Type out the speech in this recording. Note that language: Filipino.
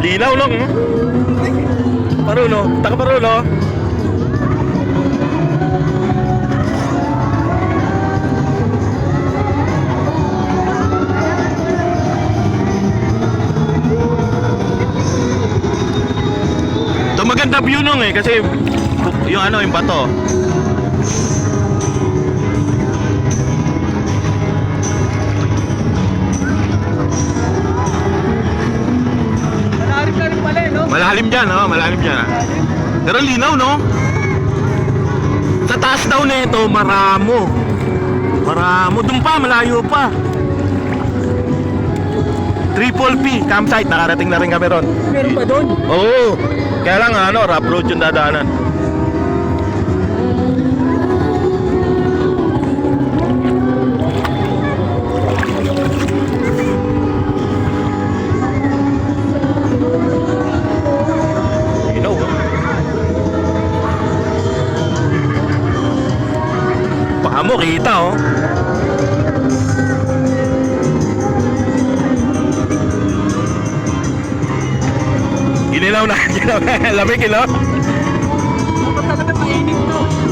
Linaw lang. Parulo, taga Parulo. Ito maganda view nung kasi yung ano, yung bato. Malalim na rin pala no? Malalim dyan, malalim dyan. Pero linaw, no? Sa taas daw na ito, maramo. Maramo, dun pa, malayo pa. Triple P campsite, nakarating na rin kami ron. Meron pa doon? Oo, kaya lang rough road yung dadaanan. You know, baka mo kita, Ginilaw na, lamig, no? Talaga mainit to.